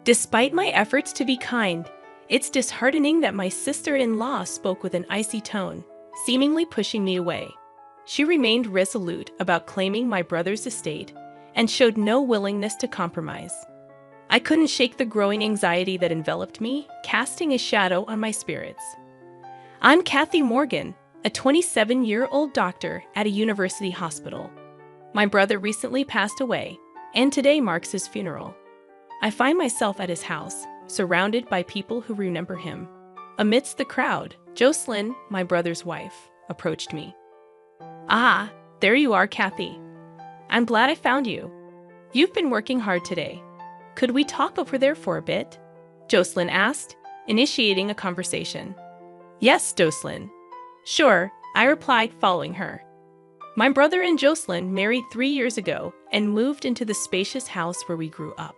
Despite my efforts to be kind, it's disheartening that my sister-in-law spoke with an icy tone, seemingly pushing me away. She remained resolute about claiming my brother's estate and showed no willingness to compromise. I couldn't shake the growing anxiety that enveloped me, casting a shadow on my spirits. I'm Kathy Morgan, a 27-year-old doctor at a university hospital. My brother recently passed away, and today marks his funeral. I find myself at his house, surrounded by people who remember him. Amidst the crowd, Jocelyn, my brother's wife, approached me. "Ah, there you are, Kathy. I'm glad I found you. You've been working hard today. Could we talk over there for a bit?" Jocelyn asked, initiating a conversation. "Yes, Jocelyn." "Sure," I replied, following her. My brother and Jocelyn married 3 years ago and moved into the spacious house where we grew up.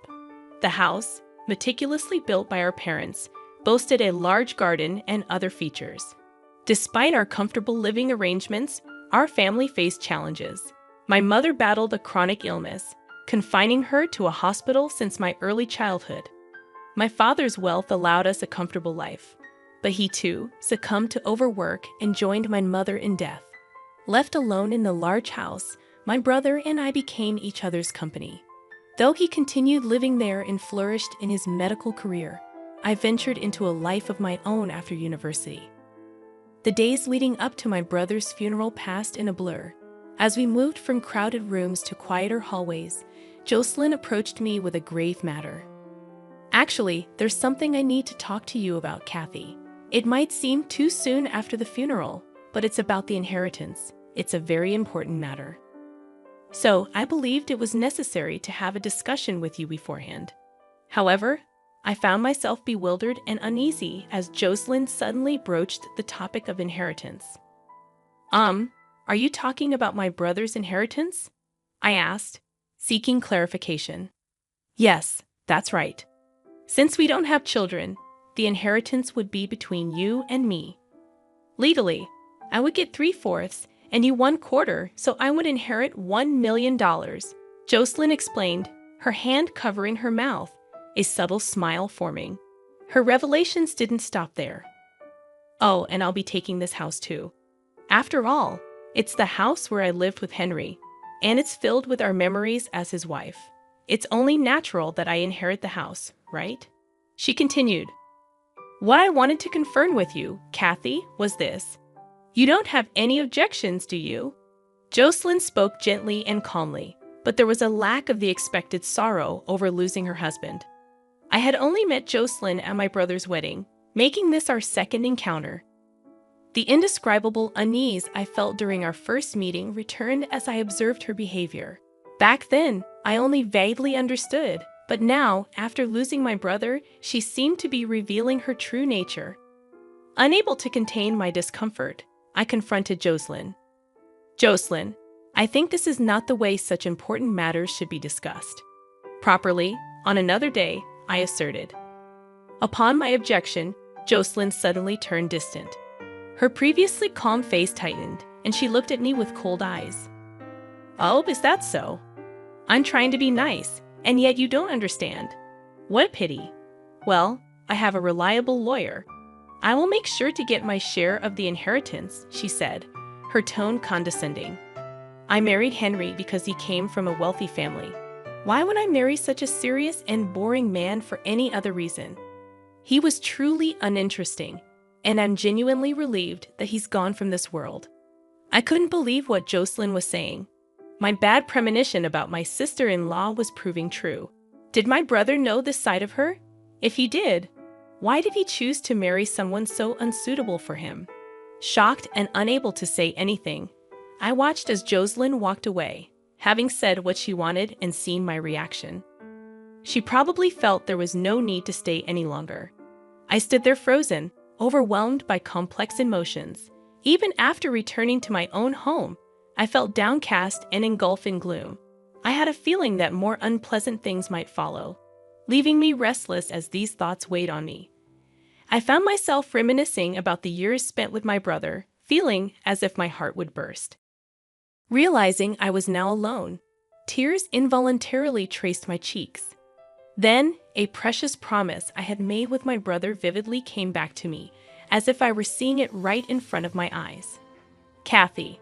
The house, meticulously built by our parents, boasted a large garden and other features. Despite our comfortable living arrangements, our family faced challenges. My mother battled a chronic illness, confining her to a hospital since my early childhood. My father's wealth allowed us a comfortable life, but he too succumbed to overwork and joined my mother in death. Left alone in the large house, my brother and I became each other's company. Though he continued living there and flourished in his medical career, I ventured into a life of my own after university. The days leading up to my brother's funeral passed in a blur. As we moved from crowded rooms to quieter hallways, Jocelyn approached me with a grave matter. "Actually, there's something I need to talk to you about, Kathy. It might seem too soon after the funeral, but it's about the inheritance. It's a very important matter." So, I believed it was necessary to have a discussion with you beforehand. However, I found myself bewildered and uneasy as Jocelyn suddenly broached the topic of inheritance. Are you talking about my brother's inheritance?" I asked, seeking clarification. "Yes, that's right. Since we don't have children, the inheritance would be between you and me. Legally, I would get 3/4 and you 1/4, so I would inherit $1 million, Jocelyn explained, her hand covering her mouth, a subtle smile forming. Her revelations didn't stop there. "Oh, and I'll be taking this house too. After all, it's the house where I lived with Henry, and it's filled with our memories as his wife. It's only natural that I inherit the house, right?" She continued. "What I wanted to confirm with you, Kathy, was this. You don't have any objections, do you?" Jocelyn spoke gently and calmly, but there was a lack of the expected sorrow over losing her husband. I had only met Jocelyn at my brother's wedding, making this our second encounter. The indescribable unease I felt during our first meeting returned as I observed her behavior. Back then, I only vaguely understood, but now, after losing my brother, she seemed to be revealing her true nature. Unable to contain my discomfort, I confronted Jocelyn. "Jocelyn, I think this is not the way such important matters should be discussed. Properly, on another day," I asserted. Upon my objection, Jocelyn suddenly turned distant. Her previously calm face tightened, and she looked at me with cold eyes. "Oh, is that so? I'm trying to be nice, and yet you don't understand. What a pity. Well, I have a reliable lawyer. I will make sure to get my share of the inheritance," she said, her tone condescending. "I married Henry because he came from a wealthy family. Why would I marry such a serious and boring man for any other reason? He was truly uninteresting, and I'm genuinely relieved that he's gone from this world." I couldn't believe what Jocelyn was saying. My bad premonition about my sister-in-law was proving true. Did my brother know this side of her? If he did, why did he choose to marry someone so unsuitable for him? Shocked and unable to say anything, I watched as Jocelyn walked away, having said what she wanted and seen my reaction. She probably felt there was no need to stay any longer. I stood there frozen, overwhelmed by complex emotions. Even after returning to my own home, I felt downcast and engulfed in gloom. I had a feeling that more unpleasant things might follow, leaving me restless as these thoughts weighed on me. I found myself reminiscing about the years spent with my brother, feeling as if my heart would burst. Realizing I was now alone, tears involuntarily traced my cheeks. Then, a precious promise I had made with my brother vividly came back to me, as if I were seeing it right in front of my eyes. Kathy,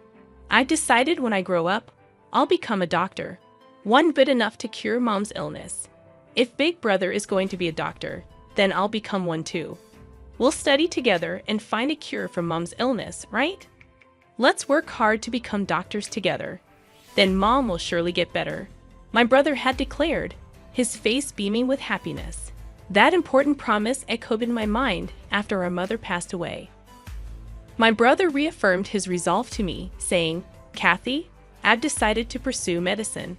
I decided when I grow up, I'll become a doctor. One good enough to cure Mom's illness. If Big Brother is going to be a doctor, then I'll become one too. We'll study together and find a cure for Mom's illness, right? Let's work hard to become doctors together. Then Mom will surely get better. My brother had declared, his face beaming with happiness. That important promise echoed in my mind after our mother passed away. My brother reaffirmed his resolve to me, saying, Kathy, I've decided to pursue medicine.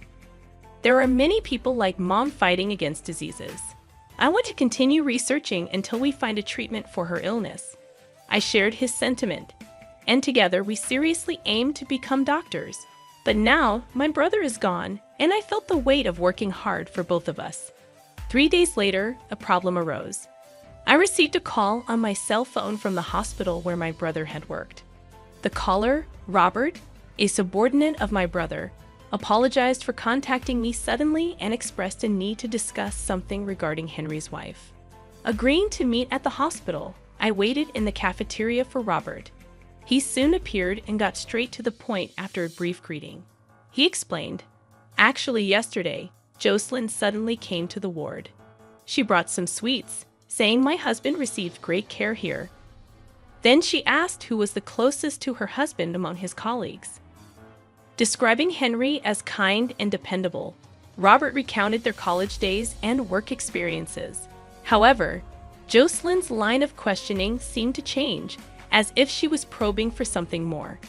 There are many people like Mom fighting against diseases. I want to continue researching until we find a treatment for her illness. I shared his sentiment, and together we seriously aimed to become doctors. But now, my brother is gone, and I felt the weight of working hard for both of us. 3 days later, a problem arose. I received a call on my cell phone from the hospital where my brother had worked. The caller, Robert, a subordinate of my brother, apologized for contacting me suddenly and expressed a need to discuss something regarding Henry's wife. Agreeing to meet at the hospital, I waited in the cafeteria for Robert. He soon appeared and got straight to the point after a brief greeting. He explained, actually yesterday, Jocelyn suddenly came to the ward. She brought some sweets, saying my husband received great care here. Then she asked who was the closest to her husband among his colleagues. Describing Henry as kind and dependable, Robert recounted their college days and work experiences. However, Jocelyn's line of questioning seemed to change, as if she was probing for something more.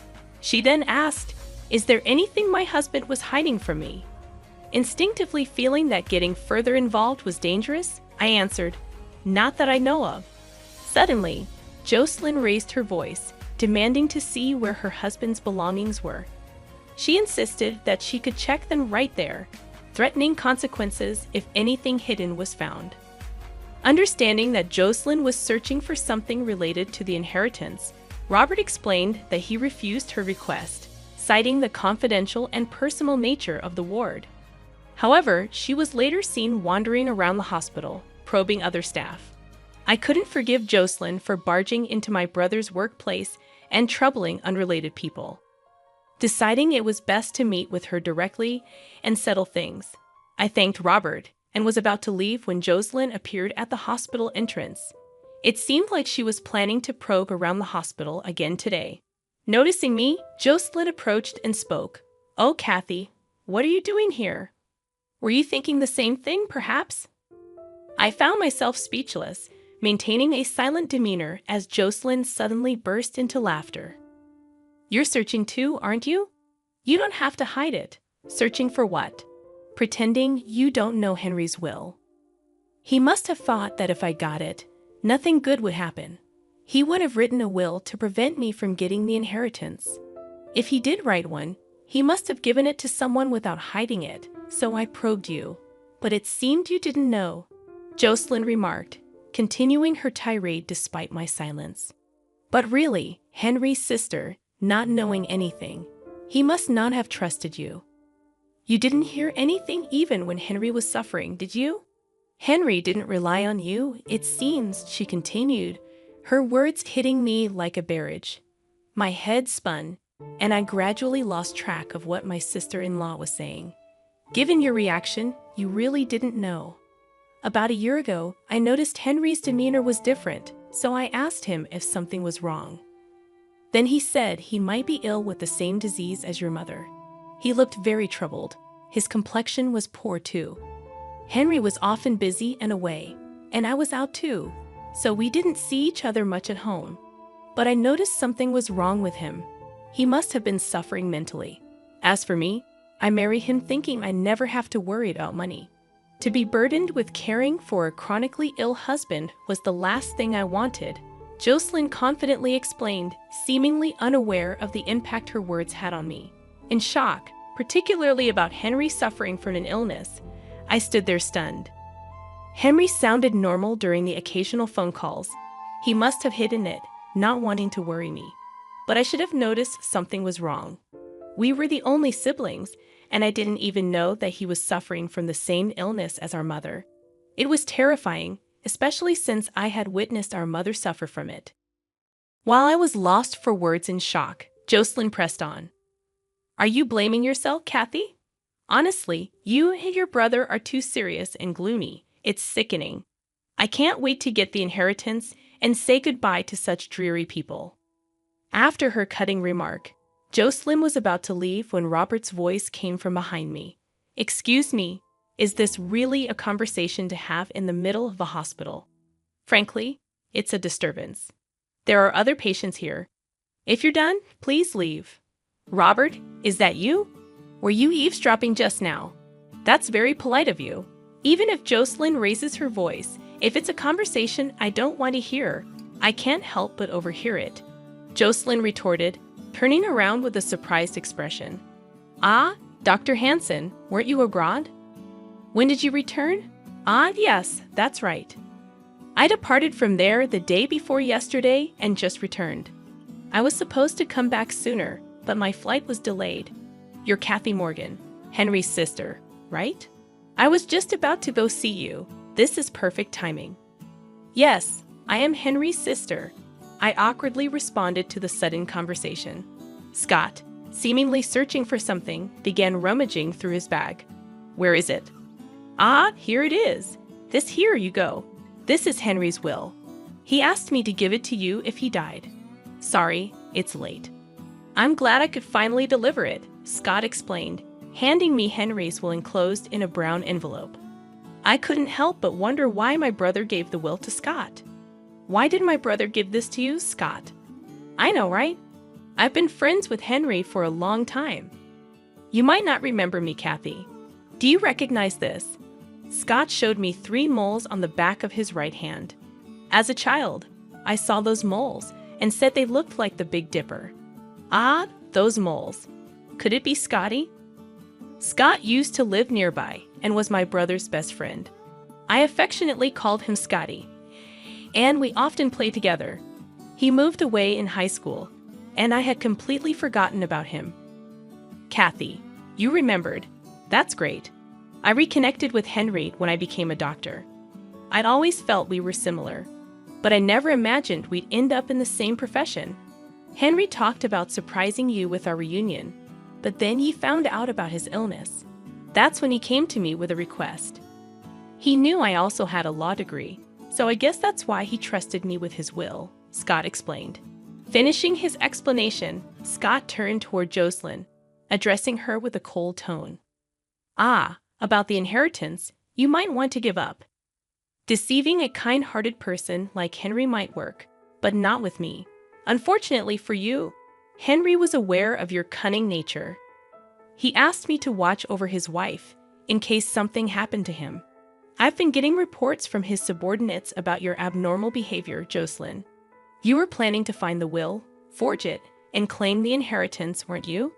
She then asked, is there anything my husband was hiding from me? Instinctively feeling that getting further involved was dangerous, I answered, not that I know of. Suddenly, Jocelyn raised her voice, demanding to see where her husband's belongings were. She insisted that she could check them right there, threatening consequences if anything hidden was found. Understanding that Jocelyn was searching for something related to the inheritance, Robert explained that he refused her request, citing the confidential and personal nature of the ward. However, she was later seen wandering around the hospital, probing other staff. I couldn't forgive Jocelyn for barging into my brother's workplace and troubling unrelated people. Deciding it was best to meet with her directly and settle things, I thanked Robert and was about to leave when Jocelyn appeared at the hospital entrance. It seemed like she was planning to probe around the hospital again today. Noticing me, Jocelyn approached and spoke. Oh, Kathy, what are you doing here? Were you thinking the same thing, perhaps? I found myself speechless, maintaining a silent demeanor as Jocelyn suddenly burst into laughter. You're searching too, aren't you? You don't have to hide it. Searching for what? Pretending you don't know Henry's will. He must have thought that if I got it, nothing good would happen. He would have written a will to prevent me from getting the inheritance. If he did write one, he must have given it to someone without hiding it, so I probed you. But it seemed you didn't know, Jocelyn remarked, continuing her tirade despite my silence. But really, Henry's sister, not knowing anything, he must not have trusted you. You didn't hear anything even when Henry was suffering, did you? Henry didn't rely on you, it seems, she continued, her words hitting me like a barrage. My head spun, and I gradually lost track of what my sister-in-law was saying. Given your reaction, you really didn't know. About a year ago, I noticed Henry's demeanor was different, so I asked him if something was wrong. Then he said he might be ill with the same disease as your mother. He looked very troubled. His complexion was poor too. Henry was often busy and away, and I was out too, so we didn't see each other much at home. But I noticed something was wrong with him. He must have been suffering mentally. As for me, I married him thinking I'd never have to worry about money. To be burdened with caring for a chronically ill husband was the last thing I wanted, Jocelyn confidently explained, seemingly unaware of the impact her words had on me. In shock, particularly about Henry suffering from an illness, I stood there stunned. Henry sounded normal during the occasional phone calls. He must have hidden it, not wanting to worry me. But I should have noticed something was wrong. We were the only siblings, and I didn't even know that he was suffering from the same illness as our mother. It was terrifying, especially since I had witnessed our mother suffer from it. While I was lost for words in shock, Jocelyn pressed on. Are you blaming yourself, Kathy? Honestly, you and your brother are too serious and gloomy. It's sickening. I can't wait to get the inheritance and say goodbye to such dreary people. After her cutting remark, Jocelyn was about to leave when Robert's voice came from behind me. Excuse me, is this really a conversation to have in the middle of a hospital? Frankly, it's a disturbance. There are other patients here. If you're done, please leave. Robert, is that you? Were you eavesdropping just now? That's very polite of you. Even if Jocelyn raises her voice, if it's a conversation I don't want to hear, I can't help but overhear it. Jocelyn retorted, turning around with a surprised expression. Ah, Dr. Hansen, weren't you abroad? When did you return? Ah, yes, that's right. I departed from there the day before yesterday and just returned. I was supposed to come back sooner, but my flight was delayed. You're Kathy Morgan, Henry's sister, right? I was just about to go see you. This is perfect timing. Yes, I am Henry's sister. I awkwardly responded to the sudden conversation. Scott, seemingly searching for something, began rummaging through his bag. Where is it? Ah, here it is. This here you go. This is Henry's will. He asked me to give it to you if he died. Sorry, it's late. I'm glad I could finally deliver it, Scott explained, handing me Henry's will enclosed in a brown envelope. I couldn't help but wonder why my brother gave the will to Scott. Why did my brother give this to you, Scott? I know, right? I've been friends with Henry for a long time. You might not remember me, Kathy. Do you recognize this? Scott showed me 3 moles on the back of his right hand. As a child, I saw those moles and said they looked like the Big Dipper. Ah, those moles. Could it be Scotty? Scott used to live nearby and was my brother's best friend. I affectionately called him Scotty, and we often played together. He moved away in high school, and I had completely forgotten about him. Kathy, you remembered. That's great. I reconnected with Henry when I became a doctor. I'd always felt we were similar, but I never imagined we'd end up in the same profession. Henry talked about surprising you with our reunion, but then he found out about his illness. That's when he came to me with a request. He knew I also had a law degree, so I guess that's why he trusted me with his will, Scott explained. Finishing his explanation, Scott turned toward Jocelyn, addressing her with a cold tone. Ah, about the inheritance, you might want to give up. Deceiving a kind-hearted person like Henry might work, but not with me. Unfortunately for you, Henry was aware of your cunning nature. He asked me to watch over his wife in case something happened to him. I've been getting reports from his subordinates about your abnormal behavior, Jocelyn. You were planning to find the will, forge it, and claim the inheritance, weren't you?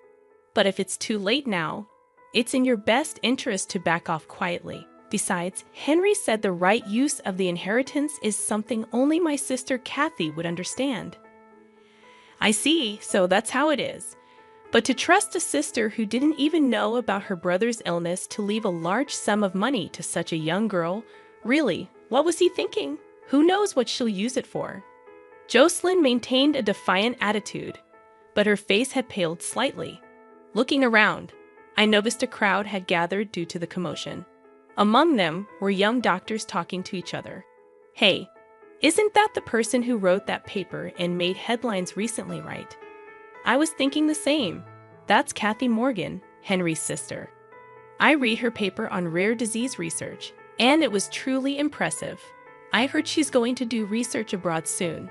But if it's too late now, it's in your best interest to back off quietly. Besides, Henry said the right use of the inheritance is something only my sister Kathy would understand. I see, so that's how it is. But to trust a sister who didn't even know about her brother's illness to leave a large sum of money to such a young girl, really, what was he thinking? Who knows what she'll use it for? Jocelyn maintained a defiant attitude, but her face had paled slightly. Looking around, I noticed a crowd had gathered due to the commotion. Among them were young doctors talking to each other. Hey, isn't that the person who wrote that paper and made headlines recently, right? I was thinking the same. That's Kathy Morgan, Henry's sister. I read her paper on rare disease research, and it was truly impressive. I heard she's going to do research abroad soon.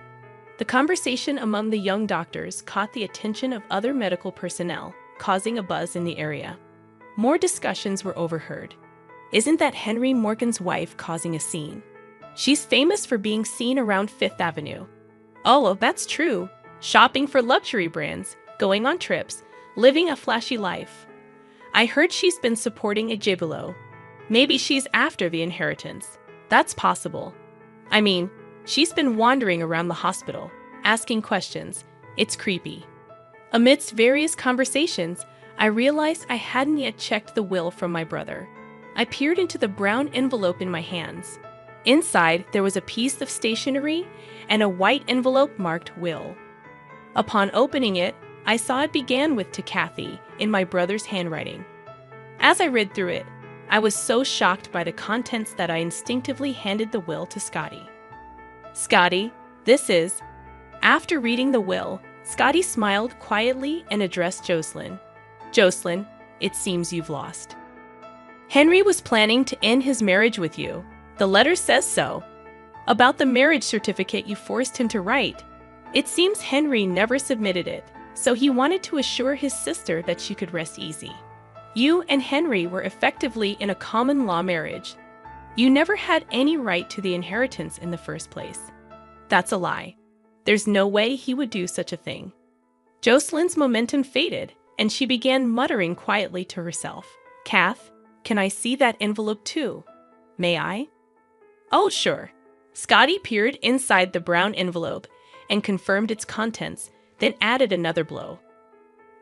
The conversation among the young doctors caught the attention of other medical personnel, causing a buzz in the area. More discussions were overheard. Isn't that Henry Morgan's wife causing a scene? She's famous for being seen around Fifth Avenue. Oh, well, that's true. Shopping for luxury brands, going on trips, living a flashy life. I heard she's been supporting a gigolo. Maybe she's after the inheritance. That's possible. I mean, she's been wandering around the hospital, asking questions. It's creepy. Amidst various conversations, I realized I hadn't yet checked the will from my brother. I peered into the brown envelope in my hands. Inside, there was a piece of stationery and a white envelope marked Will. Upon opening it, I saw it began with "To Kathy" in my brother's handwriting. As I read through it, I was so shocked by the contents that I instinctively handed the will to Scotty. "Scotty, this is..." After reading the will, Scotty smiled quietly and addressed Jocelyn. "Jocelyn, it seems you've lost. Henry was planning to end his marriage with you. The letter says so. About the marriage certificate you forced him to write, it seems Henry never submitted it, so he wanted to assure his sister that she could rest easy. You and Henry were effectively in a common law marriage. You never had any right to the inheritance in the first place. That's a lie. There's no way he would do such a thing." Jocelyn's momentum faded, and she began muttering quietly to herself. "Kath, can I see that envelope too? May I?" "Oh, sure." Scotty peered inside the brown envelope and confirmed its contents, then added another blow.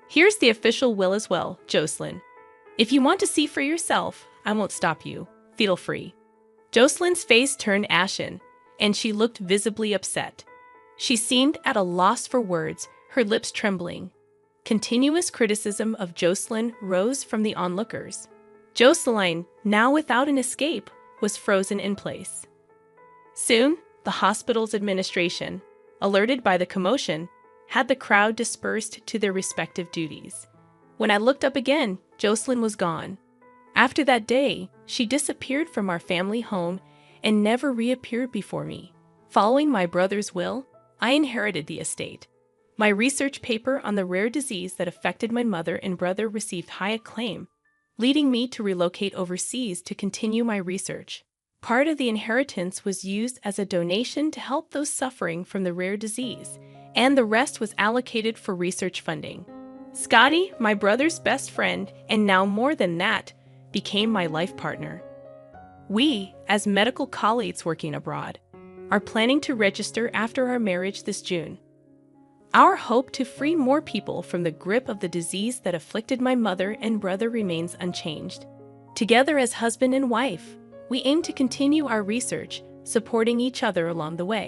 "Here's the official will as well, Jocelyn. If you want to see for yourself, I won't stop you. Feel free." Jocelyn's face turned ashen, and she looked visibly upset. She seemed at a loss for words, her lips trembling. Continuous criticism of Jocelyn rose from the onlookers. Jocelyn, now without an escape, was frozen in place. Soon, the hospital's administration, alerted by the commotion, had the crowd dispersed to their respective duties. When I looked up again, Jocelyn was gone. After that day, she disappeared from our family home and never reappeared before me. Following my brother's will, I inherited the estate. My research paper on the rare disease that affected my mother and brother received high acclaim, leading me to relocate overseas to continue my research. Part of the inheritance was used as a donation to help those suffering from the rare disease, and the rest was allocated for research funding. Scotty, my brother's best friend, and now more than that, became my life partner. We, as medical colleagues working abroad, are planning to register after our marriage this June. Our hope to free more people from the grip of the disease that afflicted my mother and brother remains unchanged. Together as husband and wife, we aim to continue our research, supporting each other along the way.